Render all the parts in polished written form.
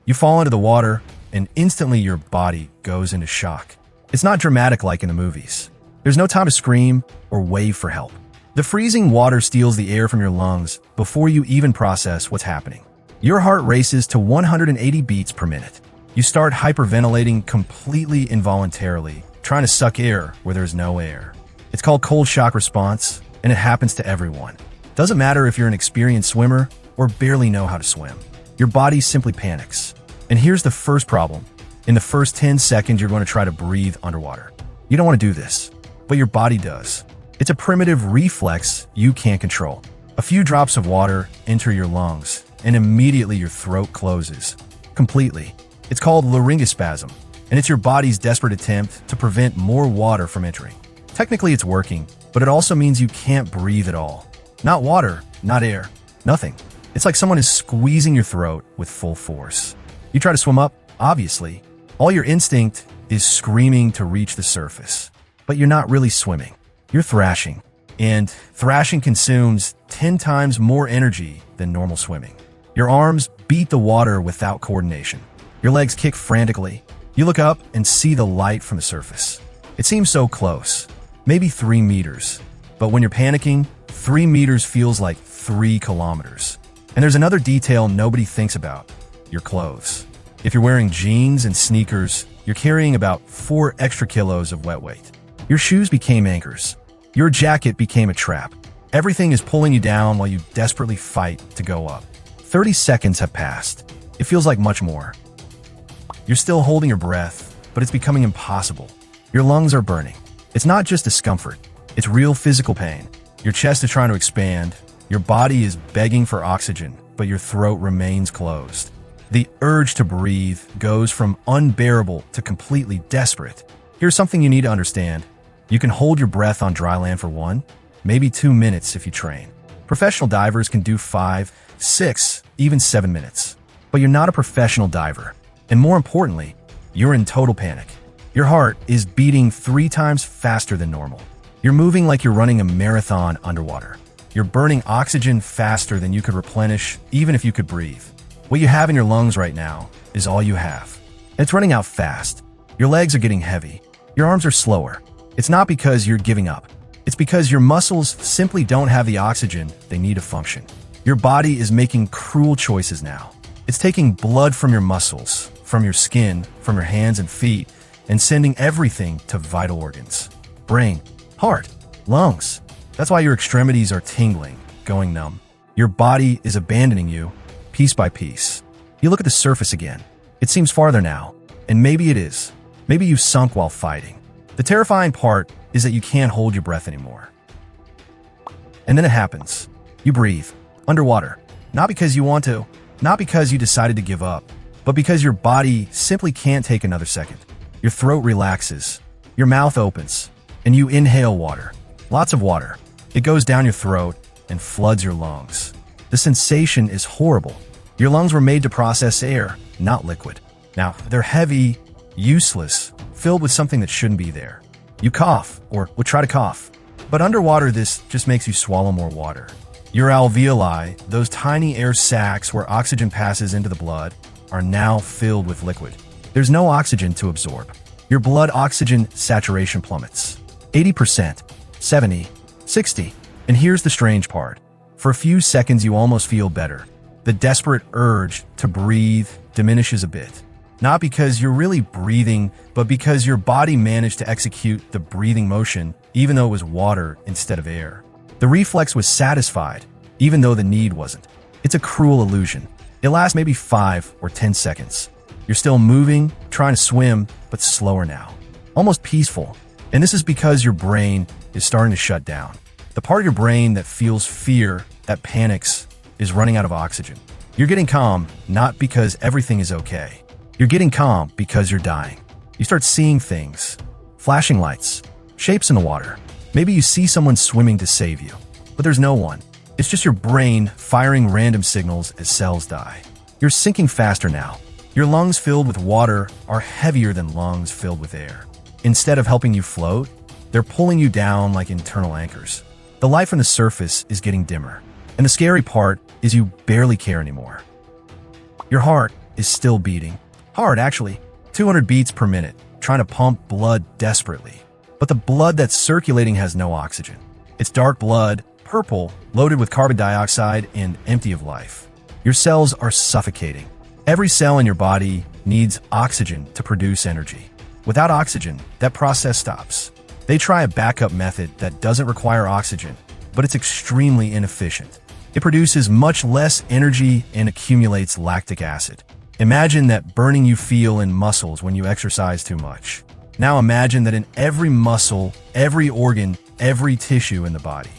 You fall into the water, and instantly your body goes into shock. It's not dramatic like in the movies. There's no time to scream or wave for help. The freezing water steals the air from your lungs before you even process what's happening. Your heart races to 180 beats per minute. You start hyperventilating completely involuntarily, trying to suck air where there's no air. It's called cold shock response, and it happens to everyone. Doesn't matter if you're an experienced swimmer or barely know how to swim. Your body simply panics. And here's the first problem. In the first 10 seconds, you're going to try to breathe underwater. You don't want to do this, but your body does. It's a primitive reflex you can't control. A few drops of water enter your lungs, and immediately your throat closes. Completely. It's called laryngospasm, and it's your body's desperate attempt to prevent more water from entering. Technically, it's working, but it also means you can't breathe at all. Not water, not air, nothing. It's like someone is squeezing your throat with full force. You try to swim up, obviously. All your instinct is screaming to reach the surface. But you're not really swimming. You're thrashing. And thrashing consumes 10 times more energy than normal swimming. Your arms beat the water without coordination. Your legs kick frantically. You look up and see the light from the surface. It seems so close, maybe 3 meters. But when you're panicking, 3 meters feels like 3 kilometers. And there's another detail nobody thinks about: your clothes. If you're wearing jeans and sneakers, you're carrying about 4 extra kilos of wet weight. Your shoes became anchors. Your jacket became a trap. Everything is pulling you down while you desperately fight to go up. 30 seconds have passed. It feels like much more. You're still holding your breath, but it's becoming impossible. Your lungs are burning. It's not just discomfort. It's real physical pain. Your chest is trying to expand. Your body is begging for oxygen, but your throat remains closed. The urge to breathe goes from unbearable to completely desperate. Here's something you need to understand. You can hold your breath on dry land for 1, maybe 2 minutes if you train. Professional divers can do 5, 6, even 7 minutes. But you're not a professional diver. And more importantly, you're in total panic. Your heart is beating 3 times faster than normal. You're moving like you're running a marathon underwater. You're burning oxygen faster than you could replenish, even if you could breathe. What you have in your lungs right now is all you have. And it's running out fast. Your legs are getting heavy. Your arms are slower. It's not because you're giving up. It's because your muscles simply don't have the oxygen they need to function. Your body is making cruel choices now. It's taking blood from your muscles, from your skin, from your hands and feet, and sending everything to vital organs. Brain, heart, lungs. That's why your extremities are tingling, going numb. Your body is abandoning you, piece by piece. You look at the surface again. It seems farther now, and maybe it is. Maybe you've sunk while fighting. The terrifying part is that you can't hold your breath anymore. And then it happens. You breathe, underwater. Not because you want to, not because you decided to give up, but because your body simply can't take another second. Your throat relaxes, your mouth opens, and you inhale water. Lots of water. It goes down your throat and floods your lungs. The sensation is horrible. Your lungs were made to process air, not liquid. Now, they're heavy, useless, filled with something that shouldn't be there. You cough, or would try to cough. But underwater, this just makes you swallow more water. Your alveoli, those tiny air sacs where oxygen passes into the blood, are now filled with liquid. There's no oxygen to absorb. Your blood oxygen saturation plummets. 80%, 70, 60. And here's the strange part. For a few seconds, you almost feel better. The desperate urge to breathe diminishes a bit. Not because you're really breathing, but because your body managed to execute the breathing motion, even though it was water instead of air. The reflex was satisfied, even though the need wasn't. It's a cruel illusion. It lasts maybe 5 or 10 seconds. You're still moving, trying to swim, but slower now. Almost peaceful. And this is because your brain is starting to shut down. The part of your brain that feels fear, that panics, is running out of oxygen. You're getting calm, not because everything is okay. You're getting calm because you're dying. You start seeing things. Flashing lights. Shapes in the water. Maybe you see someone swimming to save you. But there's no one. It's just your brain firing random signals as cells die. You're sinking faster now. Your lungs filled with water are heavier than lungs filled with air. Instead of helping you float, they're pulling you down like internal anchors. The light from the surface is getting dimmer. And the scary part is you barely care anymore. Your heart, is still beating. Hard, actually. 200 beats per minute, trying to pump blood desperately. But the blood that's circulating has no oxygen. It's dark blood, purple, loaded with carbon dioxide, and empty of life. Your cells are suffocating. Every cell in your body needs oxygen to produce energy. Without oxygen, that process stops. They try a backup method that doesn't require oxygen, but it's extremely inefficient. It produces much less energy and accumulates lactic acid. Imagine that burning you feel in muscles when you exercise too much. Now imagine that in every muscle, every organ, every tissue in the body.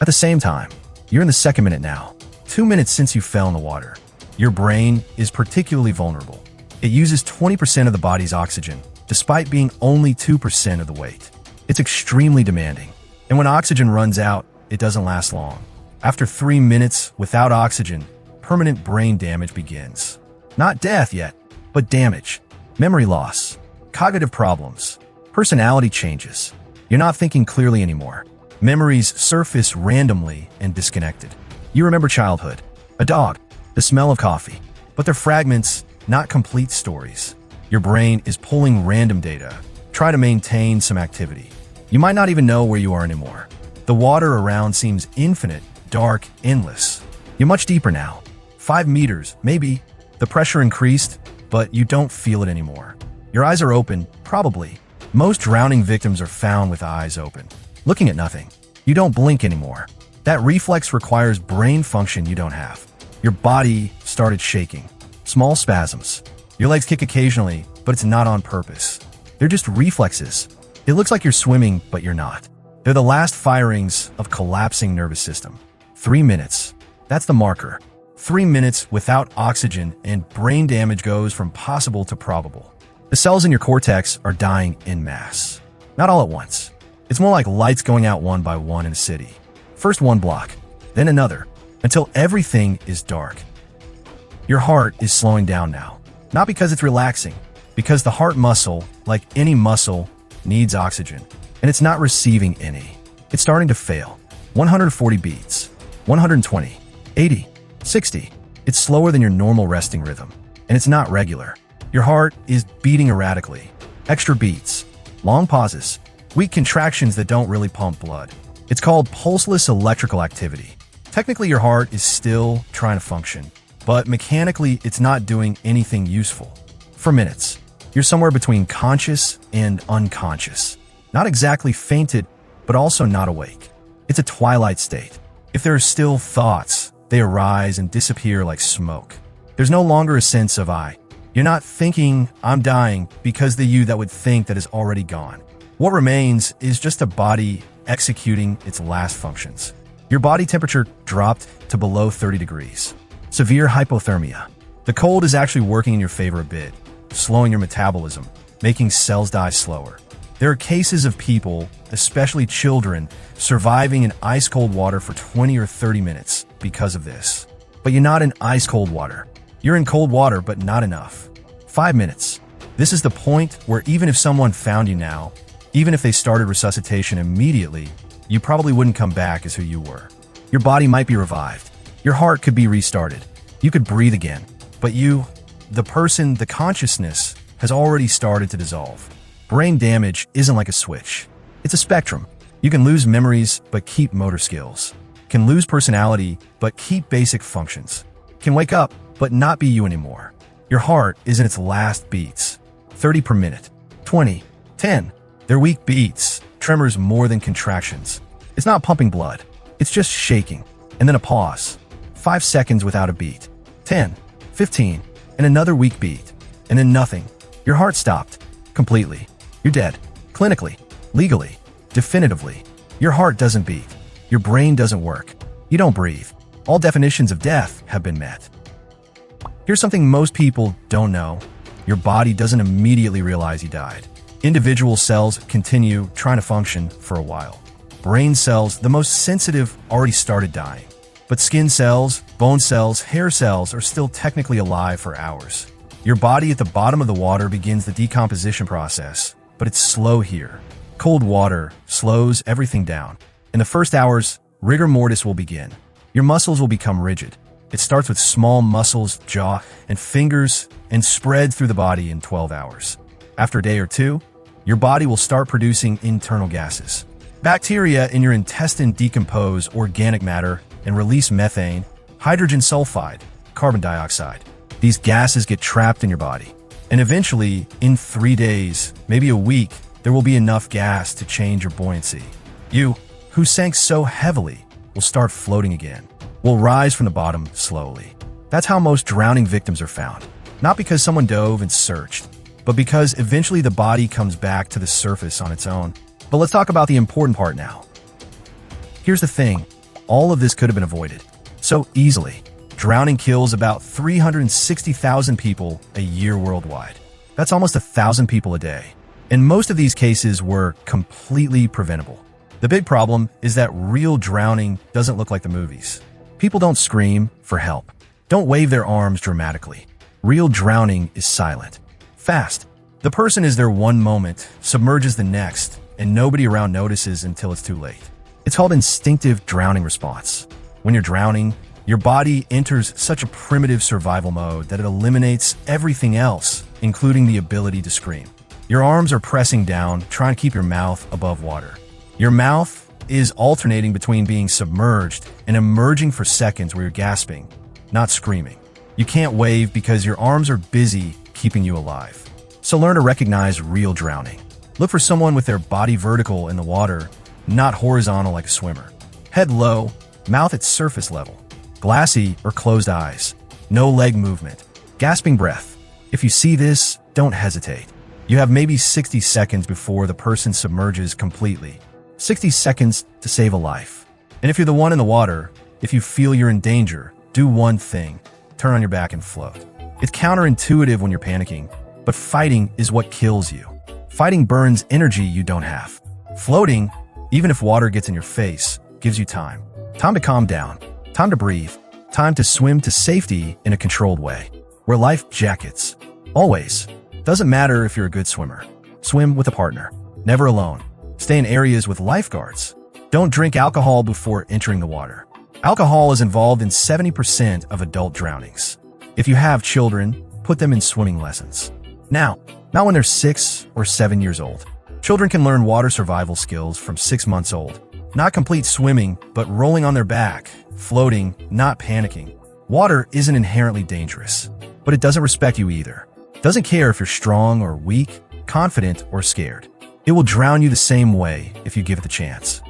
At the same time, you're in the second minute now, 2 minutes since you fell in the water. Your brain is particularly vulnerable. It uses 20% of the body's oxygen, despite being only 2% of the weight. It's extremely demanding. And when oxygen runs out, it doesn't last long. After 3 minutes without oxygen, permanent brain damage begins. Not death yet, but damage. Memory loss, cognitive problems, personality changes. You're not thinking clearly anymore. Memories surface randomly and disconnected. You remember childhood, a dog, the smell of coffee, but they're fragments, not complete stories. Your brain is pulling random data. Try to maintain some activity. You might not even know where you are anymore. The water around seems infinite, dark, endless. You're much deeper now. 5 meters, maybe. The pressure increased, but you don't feel it anymore. Your eyes are open, probably. Most drowning victims are found with eyes open, looking at nothing. You don't blink anymore. That reflex requires brain function you don't have. Your body started shaking. Small spasms. Your legs kick occasionally, but it's not on purpose. They're just reflexes. It looks like you're swimming, but you're not. They're the last firings of collapsing nervous system. 3 minutes. That's the marker. 3 minutes without oxygen and brain damage goes from possible to probable. The cells in your cortex are dying en masse. Not all at once. It's more like lights going out one by one in a city. First one block, then another, until everything is dark. Your heart is slowing down now. Not because it's relaxing, because the heart muscle, like any muscle, needs oxygen, and it's not receiving any. It's starting to fail. 140 beats, 120, 80, 60. It's slower than your normal resting rhythm, and it's not regular. Your heart is beating erratically. Extra beats, long pauses, weak contractions that don't really pump blood. It's called pulseless electrical activity. Technically, your heart is still trying to function, but mechanically, it's not doing anything useful. For minutes, you're somewhere between conscious and unconscious. Not exactly fainted, but also not awake. It's a twilight state. If there are still thoughts, they arise and disappear like smoke. There's no longer a sense of I. You're not thinking, I'm dying, because the you that would think that is already gone. What remains is just a body executing its last functions. Your body temperature dropped to below 30 degrees. Severe hypothermia. The cold is actually working in your favor a bit, slowing your metabolism, making cells die slower. There are cases of people, especially children, surviving in ice-cold water for 20 or 30 minutes because of this. But you're not in ice-cold water. You're in cold water, but not enough. 5 minutes. This is the point where even if someone found you now, even if they started resuscitation immediately, you probably wouldn't come back as who you were. Your body might be revived. Your heart could be restarted. You could breathe again. But you, the person, the consciousness, has already started to dissolve. Brain damage isn't like a switch. It's a spectrum. You can lose memories, but keep motor skills. Can lose personality, but keep basic functions. Can wake up, but not be you anymore. Your heart is in its last beats. 30 per minute. 20. 10. They're weak beats. Tremors more than contractions. It's not pumping blood. It's just shaking. And then a pause. 5 seconds without a beat. 10. 15. And another weak beat. And then nothing. Your heart stopped. Completely. You're dead. Clinically. Legally. Definitively. Your heart doesn't beat. Your brain doesn't work. You don't breathe. All definitions of death have been met. Here's something most people don't know. Your body doesn't immediately realize you died. Individual cells continue trying to function for a while. Brain cells, the most sensitive, already started dying. But skin cells, bone cells, hair cells are still technically alive for hours. Your body at the bottom of the water begins the decomposition process, but it's slow here. Cold water slows everything down. In the first hours, rigor mortis will begin. Your muscles will become rigid. It starts with small muscles, jaw, and fingers, and spread through the body in 12 hours. After a day or two, your body will start producing internal gases. Bacteria in your intestine decompose organic matter and release methane, hydrogen sulfide, carbon dioxide. These gases get trapped in your body. And eventually, in 3 days, maybe a week, there will be enough gas to change your buoyancy. You, who sank so heavily, will start floating again, will rise from the bottom slowly. That's how most drowning victims are found. Not because someone dove and searched, but because eventually the body comes back to the surface on its own. But let's talk about the important part now. Here's the thing, all of this could have been avoided so easily. Drowning kills about 360,000 people a year worldwide. That's almost 1,000 people a day. And most of these cases were completely preventable. The big problem is that real drowning doesn't look like the movies. People don't scream for help, don't wave their arms dramatically. Real drowning is silent, fast. The person is there one moment, submerges the next, and nobody around notices until it's too late. It's called instinctive drowning response. When you're drowning, your body enters such a primitive survival mode that it eliminates everything else, including the ability to scream. Your arms are pressing down, trying to keep your mouth above water. Your mouth is alternating between being submerged and emerging for seconds where you're gasping, not screaming. You can't wave because your arms are busy keeping you alive. So learn to recognize real drowning. Look for someone with their body vertical in the water, not horizontal like a swimmer. Head low, mouth at surface level. Glassy or closed eyes. No leg movement. Gasping breath. If you see this, don't hesitate. You have maybe 60 seconds before the person submerges completely. 60 seconds to save a life. And if you're the one in the water, if you feel you're in danger, do one thing. Turn on your back and float. It's counterintuitive when you're panicking, but fighting is what kills you. Fighting burns energy you don't have. Floating, even if water gets in your face, gives you time. Time to calm down. Time to breathe. Time to swim to safety in a controlled way. Wear life jackets. Always. Doesn't matter if you're a good swimmer. Swim with a partner. Never alone. Stay in areas with lifeguards. Don't drink alcohol before entering the water. Alcohol is involved in 70% of adult drownings. If you have children, put them in swimming lessons. Now, not when they're 6 or 7 years old. Children can learn water survival skills from 6 months old. Not complete swimming, but rolling on their back, floating, not panicking. Water isn't inherently dangerous, but it doesn't respect you either. It doesn't care if you're strong or weak, confident or scared. It will drown you the same way if you give it the chance.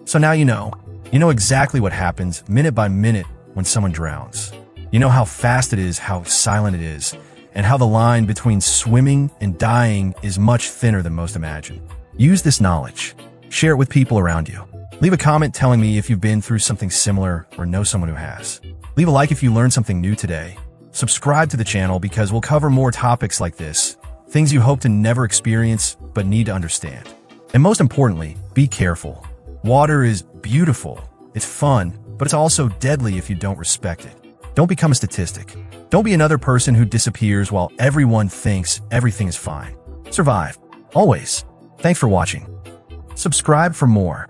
So now you know. You know exactly what happens minute by minute when someone drowns. You know how fast it is, how silent it is, and how the line between swimming and dying is much thinner than most imagine. Use this knowledge. Share it with people around you. Leave a comment telling me if you've been through something similar or know someone who has. Leave a like if you learned something new today. Subscribe to the channel because we'll cover more topics like this, things you hope to never experience but need to understand. And most importantly, be careful. Water is beautiful, it's fun, but it's also deadly if you don't respect it. Don't become a statistic. Don't be another person who disappears while everyone thinks everything is fine. Survive. Always. Thanks for watching. Subscribe for more.